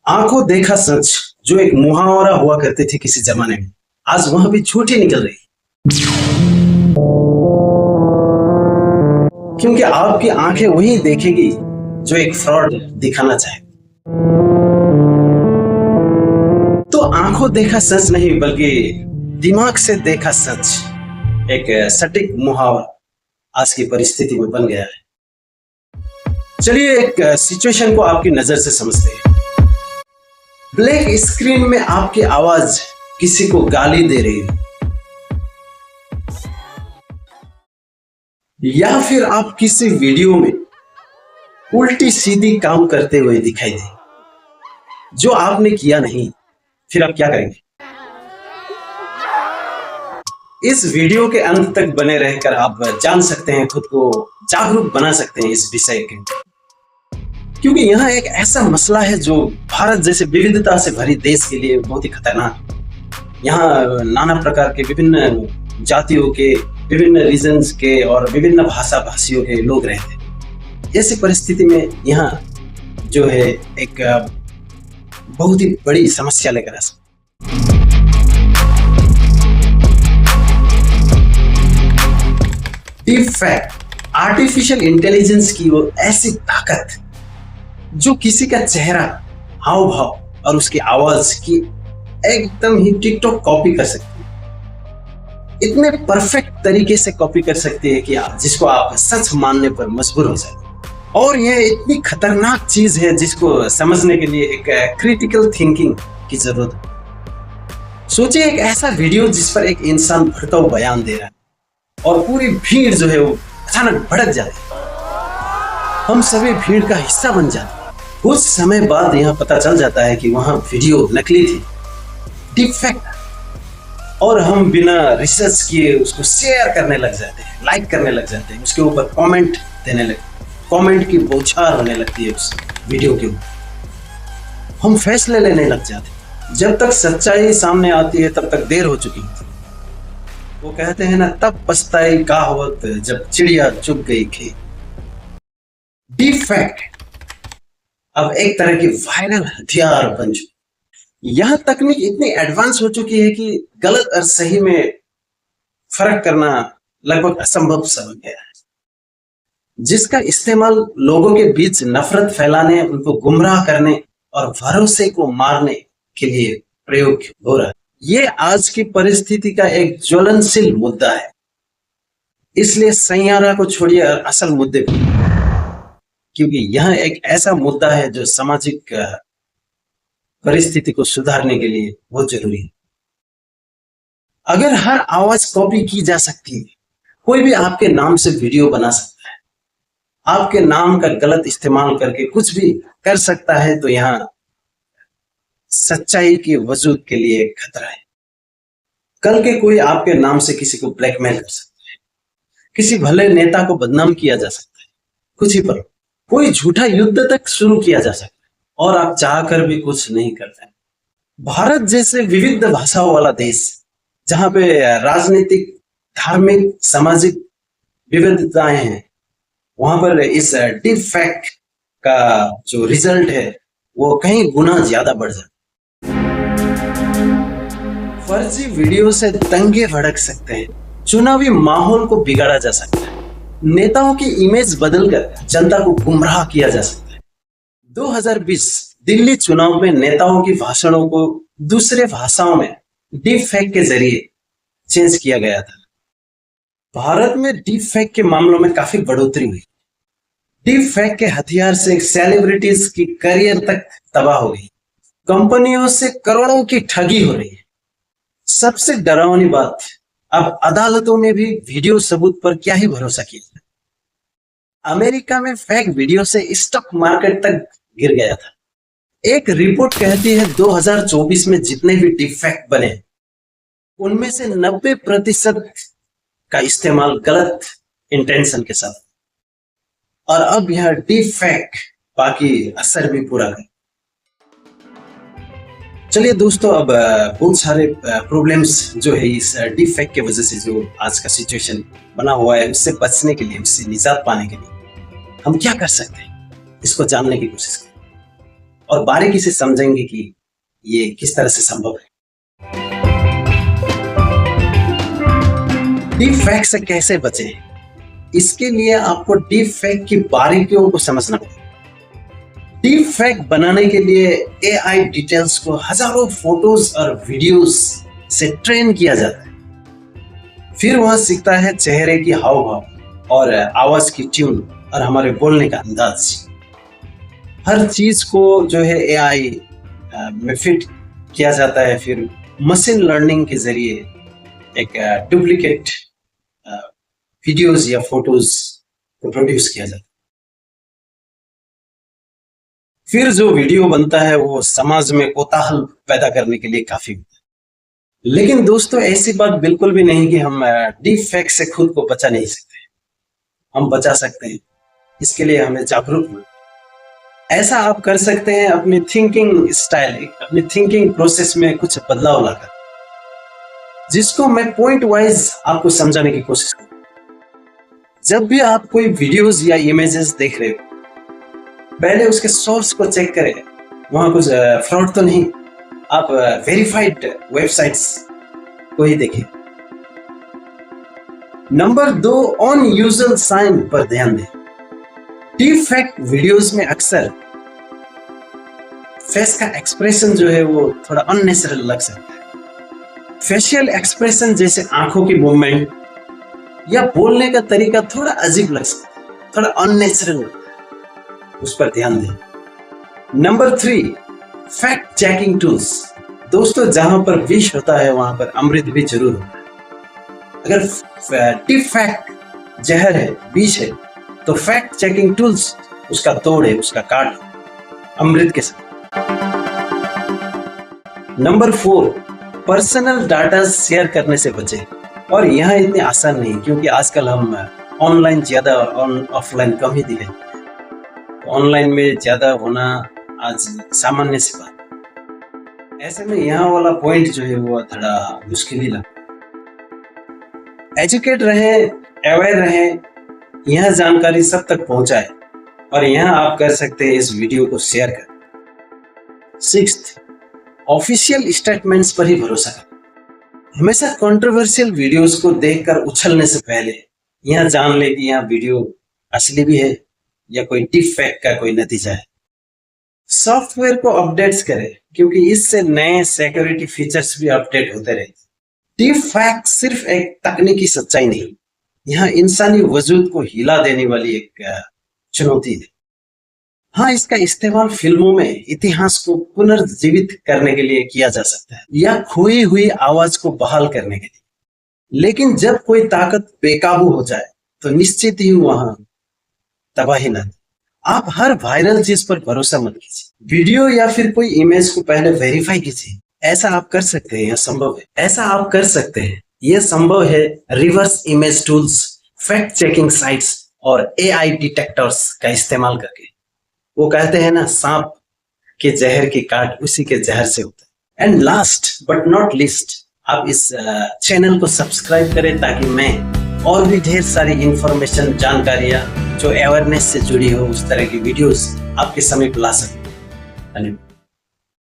आंखों देखा सच जो एक मुहावरा हुआ करते थे किसी जमाने में, आज वहां भी झूठी निकल रही। क्योंकि आपकी आंखें वही देखेगी जो एक फ्रॉड दिखाना चाहे। तो आंखों देखा सच नहीं बल्कि दिमाग से देखा सच एक सटीक मुहावरा आज की परिस्थिति में बन गया है। चलिए एक सिचुएशन को आपकी नजर से समझते हैं। ब्लैक स्क्रीन में आपकी आवाज किसी को गाली दे रही है, या फिर आप किसी वीडियो में उल्टी सीधी काम करते हुए दिखाई दे जो आपने किया नहीं, फिर आप क्या करेंगे? इस वीडियो के अंत तक बने रहकर आप जान सकते हैं, खुद को जागरूक बना सकते हैं इस विषय के, क्योंकि यहाँ एक ऐसा मसला है जो भारत जैसे विविधता से भरी देश के लिए बहुत ही खतरनाक। यहाँ नाना प्रकार के विभिन्न जातियों के, विभिन्न रीजन्स के और विभिन्न भाषा भाषियों के लोग रहते हैं। ऐसी परिस्थिति में यहाँ जो है एक बहुत ही बड़ी समस्या लेकर आ सकते। डीप फैक्ट, आर्टिफिशियल इंटेलिजेंस की वो ऐसी ताकत जो किसी का चेहरा, हाव भाव और उसकी आवाज की एकदम ही टिकटॉक कॉपी कर सकती है। इतने परफेक्ट तरीके से कॉपी कर सकती है कि जिसको आप सच मानने पर मजबूर हो जाए। और यह इतनी खतरनाक चीज है जिसको समझने के लिए एक क्रिटिकल थिंकिंग की जरूरत है। सोचिए एक ऐसा वीडियो जिस पर एक इंसान भड़काऊ बयान दे रहा है और पूरी भीड़ जो है वो अचानक भड़क जाती है। हम सभी भीड़ का हिस्सा बन जाते हैं। कुछ समय बाद यह पता चल जाता है कि वहां वीडियो नकली थी, डीप फैक्ट, और हम बिना रिसर्च किए उसको शेयर करने लग जाते हैं, लाइक करने लग जाते हैं, उसके ऊपर कमेंट देने लगते, कमेंट की बौछार होने लगती है उस वीडियो के ऊपर। हम फैसले लेने लग जाते हैं। जब तक सच्चाई सामने आती है तब तक देर हो चुकी है। वो कहते हैं ना, तब पछताई का वक्त जब चिड़िया चुग गई खेत। डीप फैक्ट अब एक तरह की वायरल हथियार बन चुकी। यह तकनीक इतनी एडवांस हो चुकी है कि गलत और सही में फर्क करना लगभग असंभव सा हो गया है, जिसका इस्तेमाल लोगों के बीच नफरत फैलाने, उनको गुमराह करने और भरोसे को मारने के लिए प्रयोग हो रहा है। ये आज की परिस्थिति का एक ज्वलनशील मुद्दा है। इसलिए सैयारा को छोड़िए असल मुद्दे पर, क्योंकि यह एक ऐसा मुद्दा है जो सामाजिक परिस्थिति को सुधारने के लिए बहुत जरूरी है। अगर हर आवाज कॉपी की जा सकती है, कोई भी आपके नाम से वीडियो बना सकता है, आपके नाम का गलत इस्तेमाल करके कुछ भी कर सकता है, तो यहाँ सच्चाई के वजूद के लिए खतरा है। कल के कोई आपके नाम से किसी को ब्लैकमेल कर सकता है, किसी भले नेता को बदनाम किया जा सकता है, कुछ ही पर कोई झूठा युद्ध तक शुरू किया जा सकता है, और आप चाहकर भी कुछ नहीं करते। भारत जैसे विविध भाषाओं वाला देश, जहां पे राजनीतिक, धार्मिक, सामाजिक विविधताएं हैं, वहां पर इस डीप फैक्ट का जो रिजल्ट है वो कहीं गुना ज्यादा बढ़ जाता है। फर्जी वीडियो से दंगे भड़क सकते हैं, चुनावी माहौल को बिगाड़ा जा सकता है, नेताओं की इमेज बदलकर जनता को गुमराह किया जा सकता है। 2020 दिल्ली चुनाव में नेताओं की भाषणों को दूसरे भाषाओं में डीप फैक्ट के जरिए चेंज किया गया था। भारत में डीप फैक्ट के मामलों में काफी बढ़ोतरी हुई। डीप फैक्ट के हथियार से सेलिब्रिटीज की करियर तक तबाह हो गई, कंपनियों से करोड़ों की ठगी हो रही है। सबसे डरावनी बात, अब अदालतों में भी वीडियो सबूत पर क्या ही भरोसा किया जाए। अमेरिका में फेक वीडियो से स्टॉक मार्केट तक गिर गया था। एक रिपोर्ट कहती है 2024 में जितने भी डीप फैक्ट बने उनमें से 90% का इस्तेमाल गलत इंटेंशन के साथ, और अब यह डीप फैक्ट बाकी असर भी पूरा कर। चलिए दोस्तों, अब बहुत सारे प्रॉब्लम्स जो है इस डीप फैक्ट की वजह से जो आज का सिचुएशन बना हुआ है, उससे बचने के लिए, उससे निजात पाने के लिए हम क्या कर सकते हैं, इसको जानने की कोशिश करें। और बारीकी से समझेंगे कि ये किस तरह से संभव है। डीप फेक से कैसे बचें? इसके लिए आपको डीप फेक की बारीकियों को समझना होगा। डीप फेक बनाने के लिए AI डिटेल्स को हजारों फोटोज और वीडियोस से ट्रेन किया जाता है। फिर वह सीखता है चेहरे की हाव भाव और आवाज की ट्यून और हमारे बोलने का अंदाज। हर चीज को जो है AI में फिट किया जाता है। फिर मशीन लर्निंग के जरिए एक डुप्लीकेट वीडियोस या फोटोज को प्रोड्यूस किया जाता है। फिर जो वीडियो बनता है वो समाज में कोताहल पैदा करने के लिए काफी होता है। लेकिन दोस्तों, ऐसी बात बिल्कुल भी नहीं कि हम डीप फेक से खुद को बचा नहीं सकते। हम बचा सकते हैं। इसके लिए हमें जागरूक होना। ऐसा आप कर सकते हैं अपनी थिंकिंग स्टाइल, अपनी थिंकिंग प्रोसेस में कुछ बदलाव लाकर, जिसको मैं पॉइंट वाइज आपको समझाने की कोशिश करूँ। जब भी आप कोई वीडियोस या इमेजेस देख रहे हो, पहले उसके सोर्स को चेक करें, वहां कुछ फ्रॉड तो नहीं। आप वेरीफाइड वेबसाइट्स को ही देखें। नंबर 2, अनयूजुअल साइन पर ध्यान दें। डीप फेक वीडियोस में अक्सर फेस का एक्सप्रेशन जो है वो थोड़ा अननेचुरल लग सकता है। फेशियल एक्सप्रेशन जैसे आंखों की मूवमेंट या बोलने का तरीका थोड़ा अजीब लग सकता है, थोड़ा अननेचुरल लगता है। उस पर ध्यान दें। Number 3, fact checking tools. दोस्तों, जहां पर विष होता है वहां पर अमृत भी जरूर होता है। अगर डीप फेक जहर है, विष है, तो फैक्ट चेकिंग टूल्स उसका तोड़ है, उसका काट है, अमृत के साथ। नंबर 4, पर्सनल डाटा शेयर करने से बचें। और यह इतने आसान नहीं, क्योंकि आजकल हम ऑनलाइन ज्यादा और ऑफलाइन कम ही दिले। ऑनलाइन में ज्यादा होना आज सामान्य सी बात। ऐसे में यहाँ वाला पॉइंट जो है वो थोड़ा मुश्किल ही लगता है। एजुकेट रहे, अवेयर रहे, यह जानकारी सब तक पहुंचाए, और यहाँ आप कर सकते हैं इस वीडियो को शेयर कर। 6th, ऑफिशियल स्टेटमेंट्स पर ही भरोसा करें। हमेशा कंट्रोवर्शियल वीडियोस को देखकर उछलने से पहले यह जान ले कि यह वीडियो असली भी है या कोई डीप फेक का कोई नतीजा है। सॉफ्टवेयर को अपडेट्स करें, क्योंकि इससे नए सिक्योरिटी फीचर्स भी अपडेट होते रहे। डीप फेक सिर्फ एक तकनीकी सच्चाई नहीं, यह इंसानी वजूद को हिला देने वाली एक चुनौती है। हाँ, इसका इस्तेमाल फिल्मों में इतिहास को पुनर्जीवित करने के लिए किया जा सकता है, या खोई हुई आवाज को बहाल करने के लिए। लेकिन जब कोई ताकत बेकाबू हो जाए तो निश्चित ही वहां तबाही ना। आप हर वायरल चीज पर भरोसा मत कीजिए। वीडियो या फिर कोई इमेज को पहले वेरीफाई कीजिए। ऐसा आप कर सकते हैं, यह संभव है। ऐसा आप कर सकते हैं, यह संभव है reverse image tools, fact checking sites और AI डिटेक्टर्स का इस्तेमाल करके। वो कहते हैं ना, सांप के जहर की काट उसी के जहर से होता है। And last but not least, आप इस चैनल को सब्सक्राइब करें ताकि मैं और भी ढेर सारी इंफॉर्मेशन, जानकारियां जो अवेयरनेस से जुड़ी हो, उस तरह की वीडियोस आपके समय ला सकूं। धन्यवाद।